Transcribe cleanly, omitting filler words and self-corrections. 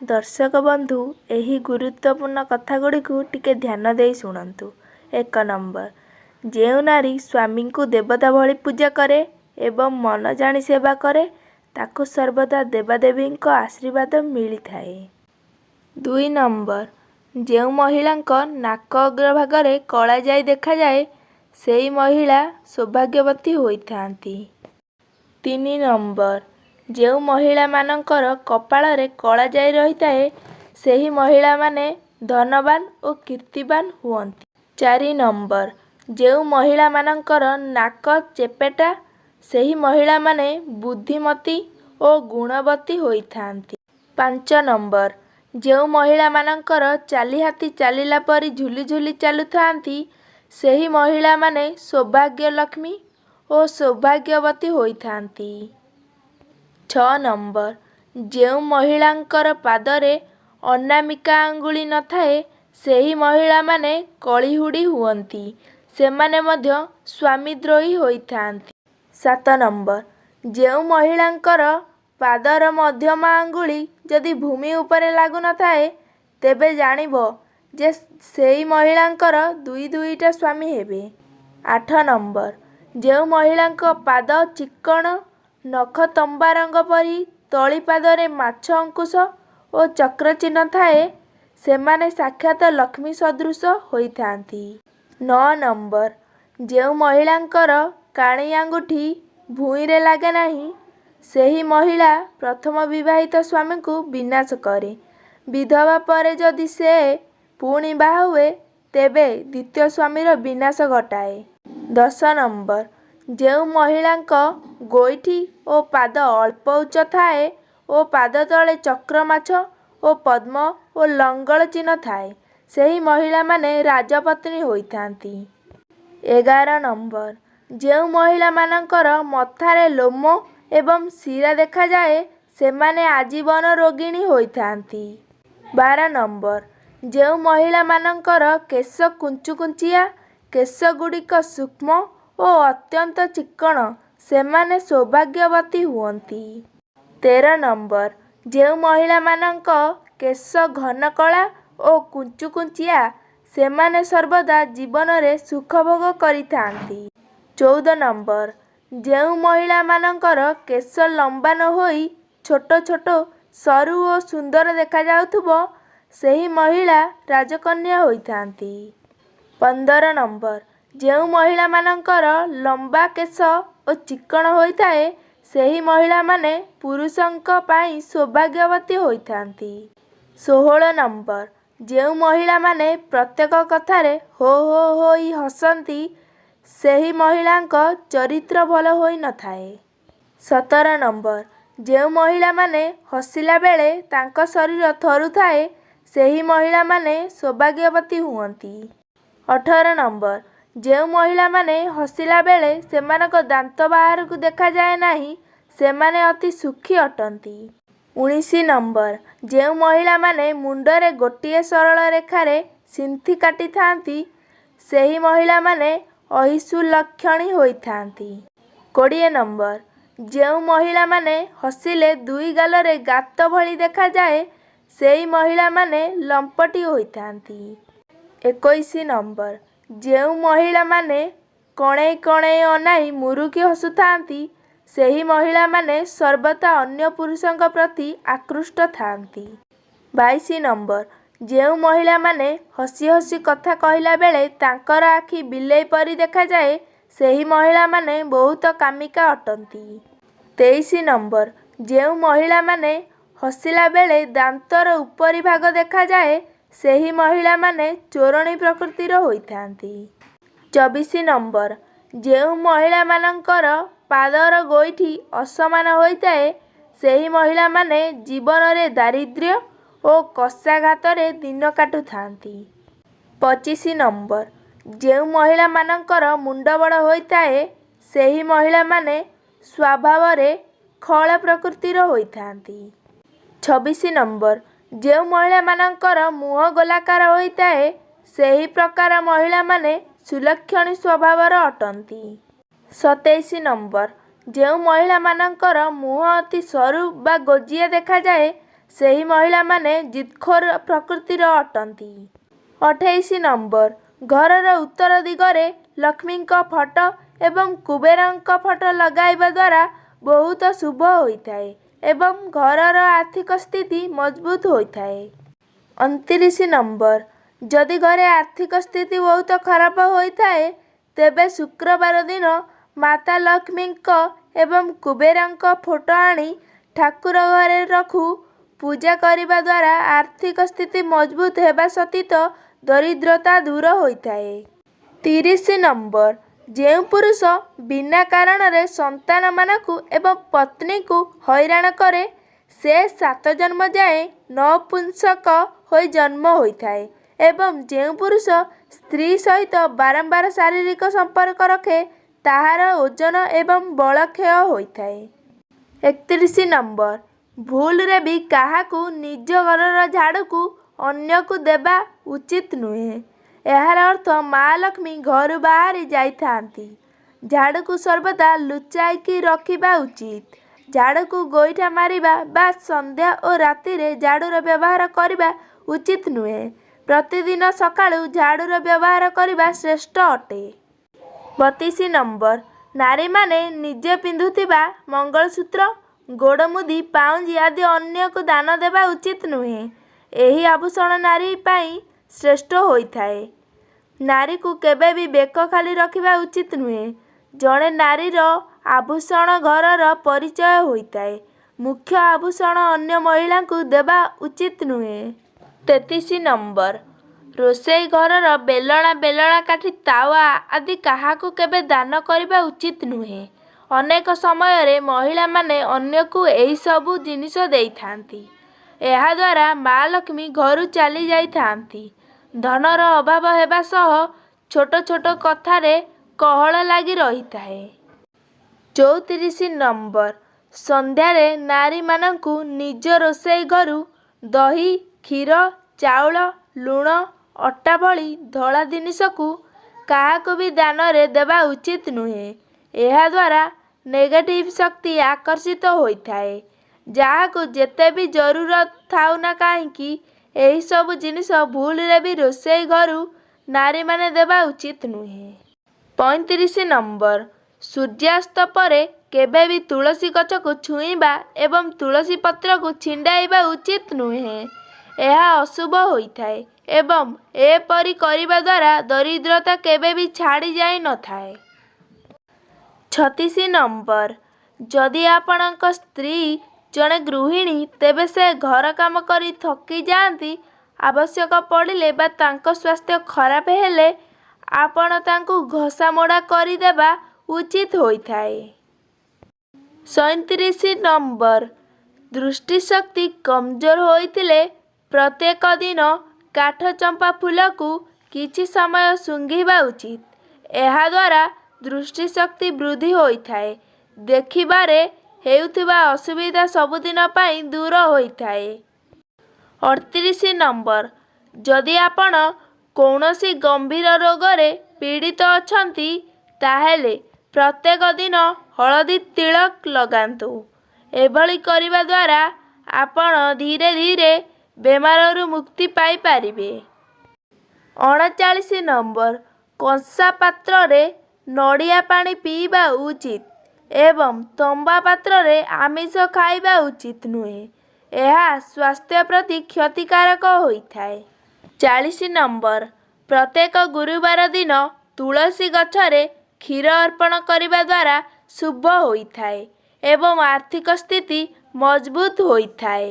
दर्शक बंधु एही गुरुत्वपूर्ण कथागुड़ी टिके ध्यान दे शुणु। 1 नंबर, जेउ नारी स्वामी को देवता भली पूजा करे एवं मन जानी सेवा करे ताको सर्वदा देवादेवी आशीर्वाद मिली थाए। 2 नंबर, जेउ महिला नाक अग्रभाग कला जाई देखा जाए सेई महिला सौभाग्यवती होइथांती। 3 नंबर, जेउ महिला मानकर कपाଳରେ कला जाई रहिताए सेही महिला माने धनवान और कीर्तिवान हुअन्ति। 4 नंबर, जेउ महिला मानकर नाक चेपेटा सेही महिला माने बुद्धिमती और गुणवती होइथांती। 5 नंबर, जेउ महिला मानकर चाली हाथी चालिला परी झुली झुली चालुथांती सेही महिला माने सौभाग्य लक्ष्मी और सौभाग्यवती होइथांती। 6 नंबर, जेउ महिलांकर पादरे अनामिका आंगुली न थाए सेही महिला माने कलिहुडी हुअन्ति, सेमाने मध्य स्वामीद्रोही होइथांती। 7 नंबर, जेउ महिलांकर पादर मध्यमा आंगुली जदि भूमि उपरे लागु न थाए तेबे जानिबो जे सेही महिलांकर दुई दुईटा स्वामी हेबे। 8 नंबर, जेउ महिलांक पाद चिक्कण नख तंबा रंग परी तली पादरे माछ अंकुश और चक्र चिन्ह थाए सेमाने साक्षात लक्ष्मी सदृश होइथांती। 9 नंबर, जेउ महिलांकर काणी आंगुठी भूइरे लागे नाही सेही महिला प्रथम विवाहित स्वामी को विनाश करे, विधवा परे जदि से पुणी बाहा हुए तेबे द्वितीय स्वामीर विनाश घटाए। 10 नंबर, जेउ महिलांक गोइठी और पाद अल्प उच्च थाए और पाद तले चक्र माछ और पद्म और लंगल चिन्ह थाए सेही महिला माने राजपत्नी होइथांती। 11 नंबर, जेउ महिला मानकर मथारे लोम एवं शिरा देखा जाए सेमाने आजीवन रोगिणी होइथांती। 12 नंबर, जेउ महिला मानकर केश कुंचुकुंचिया केश गुड़िक सूक्ष्म और अत्यंत चिक्कण सेमाने सौभाग्यवती हुअन्ति। 13 नंबर, जेउ महिला मानक केश घन कला और कुंचुकुंचिया सेमाने सर्वदा जीवन रे सुख भोग करिथांती। 14 नंबर, जेउ महिला मानकर केश लंबा न होई छोट छोट सरू और सुंदर देखा जाउथुबो सेही महिला राजकन्या होइथांती। 15 नंबर, जेउ महिला मानकर लंबा केश और चिक्कण होइताए सेही महिला माने पुरुषंक पाई सौभाग्यवती होइथांती। 16 नंबर, जेउ महिला माने प्रत्येक कथारे हो हो होई हसंती सेही महिलांक चरित्र भल होई न थाए। 17 नंबर, जेउ महिला माने हसिला बेले तांक शरीर थरुथाए सेही महिला माने सौभाग्यवती हुअन्ति। 18 नंबर, जेउ महिला माने हसिला बेले सेमानक दांत बाहर को देखा जाए नाही सेमाने अति सुखी अटंती। 19 नंबर, जेउ महिला माने मुंडरे गोटिए सरल रेखारे सिंथी काटी थांती सेही महिला माने अहिसु लक्षणी होइथांती। 20 नंबर, जेउ महिला माने हसिले दुई गालरे गात भली देखा जाए सेही महिला माने लंपटी होइथांती। 21 नंबर, जेउ महिला माने कणेई कणेई अनाई मुरुकी हसुथांती सेही महिला माने सर्वदा अन्य पुरुषंक प्रति आकृष्ट थांती। 22 नंबर, जेउ महिला माने हसी हसी कथा कहला बेले तांकर आखि बिलेई परी देखा जाए सेही महिला माने बहुत कामिका अटंती। 23 नंबर, जेउ महिला माने हसिला बेले दांतर उपरी भाग देखा जाए सेही महिला माने चोरणी प्रकृतिर होइथांती। 24 नंबर, जेउ महिला मानकर पादर गोइठी असमान होइताए सेही महिला माने जीवन रे दारिद्र्य और कषाघातरे दिन काटुथांती। 25 नंबर, जेउ महिला मानकर मुंड बड़ होइताए सेही महिला माने स्वभावरे खल प्रकृतिर होइथांती। 26 नंबर, जेउ महिला मानकर मुह गोलाकार होइताए सेही प्रकार महिला माने सुलक्षणी स्वभावर अटंती। 27 नंबर, जेउ महिला मानकर मुह अति सरू बा गोजिया देखा जाए ସେହି ମହିଳାମାନେ ଜିଦଖୋର ପ୍ରକୃତିର ଅଟନ୍ତି। 28 ନମ୍ବର, ଘରର ଉତ୍ତର ଦିଗରେ ଲକ୍ଷ୍ମୀଙ୍କ ଫଟୋ ଏବଂ କୁବେରଙ୍କ ଫଟୋ ଲଗାଇବା ଦ୍ୱାରା ବହୁତ ଶୁଭ ହୋଇଥାଏ ଏବଂ ଘରର ଆର୍ଥିକ ସ୍ଥିତି ମଜବୁତ ହୋଇଥାଏ। 29 ନମ୍ବର, ଯଦି ଘରେ ଆର୍ଥିକ ସ୍ଥିତି ବହୁତ ଖରାପ ହୋଇଥାଏ ତେବେ ଶୁକ୍ରବାର ଦିନ ମାତା ଲକ୍ଷ୍ମୀଙ୍କ ଏବଂ କୁବେରଙ୍କ ଫଟୋ ଆଣି ଠାକୁର ଘରେ ରଖୁ ପୂଜା କରିବା ଦ୍ୱାରା ଆର୍ଥିକ ସ୍ଥିତି ମଜବୁତ ହେବା ସହିତ ଦରିଦ୍ରତା ଦୂର ହୋଇଥାଏ। 30 ନମ୍ବର, ଯେଉଁ ପୁରୁଷ ବିନା କାରଣରେ ସନ୍ତାନମାନଙ୍କୁ ଏବଂ ପତ୍ନୀଙ୍କୁ ହଇରାଣ କରେ ସେ 7 ଜନ୍ମ ଯାଏଁ ନପୁଂସକ ହୋଇ ଜନ୍ମ ହୋଇଥାଏ ଏବଂ ଯେଉଁ ପୁରୁଷ ସ୍ତ୍ରୀ ସହିତ ବାରମ୍ବାର ଶାରୀରିକ ସମ୍ପର୍କ ରଖେ ତାହାର ଓଜନ ଏବଂ ବଳ କ୍ଷୟ ହୋଇଥାଏ। 31 ନମ୍ବର, ଭୁଲରେ ବି କାହାକୁ ନିଜ ଘରର ଝାଡ଼ୁକୁ ଅନ୍ୟକୁ ଦେବା ଉଚିତ ନୁହେଁ। ଏହାର ଅର୍ଥ ମା ଲକ୍ଷ୍ମୀ ଘରୁ ବାହାରି ଯାଇଥାନ୍ତି। ଝାଡ଼ୁକୁ ସର୍ବଦା ଲୁଚାଇକି ରଖିବା ଉଚିତ। ଝାଡ଼ୁକୁ ଗୋଇଠା ମାରିବା ବା ସନ୍ଧ୍ୟା ଓ ରାତିରେ ଝାଡ଼ୁର ବ୍ୟବହାର କରିବା ଉଚିତ ନୁହେଁ। ପ୍ରତିଦିନ ସକାଳୁ ଝାଡ଼ୁର ବ୍ୟବହାର କରିବା ଶ୍ରେଷ୍ଠ ଅଟେ। 32 ନମ୍ବର, ନାରୀମାନେ ନିଜେ ପିନ୍ଧୁଥିବା ମଙ୍ଗଳସୂତ୍ର, ଗୋଡ଼ମୁଦି, ପାଉଁଜି ଆଦି ଅନ୍ୟକୁ ଦାନ ଦେବା ଉଚିତ ନୁହେଁ। ଏହି ଆଭୂଷଣ ନାରୀ ପାଇଁ ଶ୍ରେଷ୍ଠ ହୋଇଥାଏ। ନାରୀକୁ କେବେ ବି ବେକ ଖାଲି ରଖିବା ଉଚିତ ନୁହେଁ। ଜଣେ ନାରୀର ଆଭୂଷଣ ଘରର ପରିଚୟ ହୋଇଥାଏ। ମୁଖ୍ୟ ଆଭୂଷଣ ଅନ୍ୟ ମହିଳାଙ୍କୁ ଦେବା ଉଚିତ ନୁହେଁ। 33 ନମ୍ବର, ରୋଷେଇ ଘରର ବେଲଣା କାଠି, ତାୱା ଆଦି କାହାକୁ କେବେ ଦାନ କରିବା ଉଚିତ ନୁହେଁ। ଅନେକ ସମୟରେ ମହିଳାମାନେ ଅନ୍ୟକୁ ଏହିସବୁ ଜିନିଷ ଦେଇଥାନ୍ତି। ଏହାଦ୍ୱାରା ମା ଲକ୍ଷ୍ମୀ ଘରୁ ଚାଲି ଯାଇଥାନ୍ତି। ଧନର ଅଭାବ ହେବା ସହ ଛୋଟ ଛୋଟ କଥାରେ କଳହ ଲାଗି ରହିଥାଏ। 34 ନମ୍ବର, ସନ୍ଧ୍ୟାରେ ନାରୀମାନଙ୍କୁ ନିଜ ରୋଷେଇ ଘରୁ ଦହି, କ୍ଷୀର, ଚାଉଳ, ଲୁଣ, ଅଟା ଭଳି ଧଳା ଜିନିଷକୁ କାହାକୁ ବି ଦାନରେ ଦେବା ଉଚିତ ନୁହେଁ। ଏହାଦ୍ୱାରା ନେଗେଟିଭ ଶକ୍ତି ଆକର୍ଷିତ ହୋଇଥାଏ। ଯାହାକୁ ଯେତେ ବି ଜରୁରତ ଥାଉ ନା କାହିଁକି ଏହିସବୁ ଜିନିଷ ଭୁଲରେ ବି ରୋଷେଇ ଘରୁ ନାରୀମାନେ ଦେବା ଉଚିତ ନୁହେଁ। 35 ନମ୍ବର, ସୂର୍ଯ୍ୟାସ୍ତ ପରେ କେବେ ବି ତୁଳସୀ ଗଛକୁ ଛୁଇଁବା ଏବଂ ତୁଳସୀ ପତ୍ରକୁ ଛିଣ୍ଡାଇବା ଉଚିତ ନୁହେଁ। ଏହା ଅଶୁଭ ହୋଇଥାଏ ଏବଂ ଏପରି କରିବା ଦ୍ୱାରା ଦରିଦ୍ରତା କେବେ ବି ଛାଡ଼ି ଯାଇନଥାଏ। 36 ନମ୍ବର, ଯଦି ଆପଣଙ୍କ ସ୍ତ୍ରୀ ଜଣେ ଗୃହିଣୀ ତେବେ ସେ ଘର କାମ କରି ଥକି ଯାଆନ୍ତି। ଆବଶ୍ୟକ ପଡ଼ିଲେ ବା ତାଙ୍କ ସ୍ୱାସ୍ଥ୍ୟ ଖରାପ ହେଲେ ଆପଣ ତାଙ୍କୁ ଘଷାମୋଡ଼ା କରିଦେବା ଉଚିତ ହୋଇଥାଏ। 37 ନମ୍ବର, ଦୃଷ୍ଟିଶକ୍ତି କମଜୋର ହୋଇଥିଲେ ପ୍ରତ୍ୟେକ ଦିନ କାଠଚମ୍ପା ଫୁଲକୁ କିଛି ସମୟ ଶୁଙ୍ଘିବା ଉଚିତ। ଏହାଦ୍ୱାରା ଦୃଷ୍ଟିଶକ୍ତି ବୃଦ୍ଧି ହୋଇଥାଏ। ଦେଖିବାରେ ହେଉଥିବା ଅସୁବିଧା ସବୁଦିନ ପାଇଁ ଦୂର ହୋଇଥାଏ। 38 ନମ୍ବର, ଯଦି ଆପଣ କୌଣସି ଗମ୍ଭୀର ରୋଗରେ ପୀଡ଼ିତ ଅଛନ୍ତି ତାହେଲେ ପ୍ରତ୍ୟେକ ଦିନ ହଳଦୀ ତିଳକ ଲଗାନ୍ତୁ। ଏଭଳି କରିବା ଦ୍ୱାରା ଆପଣ ଧୀରେ ଧୀରେ ବେମାରରୁ ମୁକ୍ତି ପାଇପାରିବେ। 39 ନମ୍ବର, କଂସା ପାତ୍ରରେ ନଡ଼ିଆ ପାଣି ପିଇବା ଉଚିତ ଏବଂ ତମ୍ବା ପାତ୍ରରେ ଆମିଷ ଖାଇବା ଉଚିତ ନୁହେଁ। ଏହା ସ୍ୱାସ୍ଥ୍ୟ ପ୍ରତି କ୍ଷତିକାରକ ହୋଇଥାଏ। 40 ନମ୍ବର, ପ୍ରତ୍ୟେକ ଗୁରୁବାର ଦିନ ତୁଳସୀ ଗଛରେ କ୍ଷୀର ଅର୍ପଣ କରିବା ଦ୍ୱାରା ଶୁଭ ହୋଇଥାଏ ଏବଂ ଆର୍ଥିକ ସ୍ଥିତି ମଜବୁତ ହୋଇଥାଏ।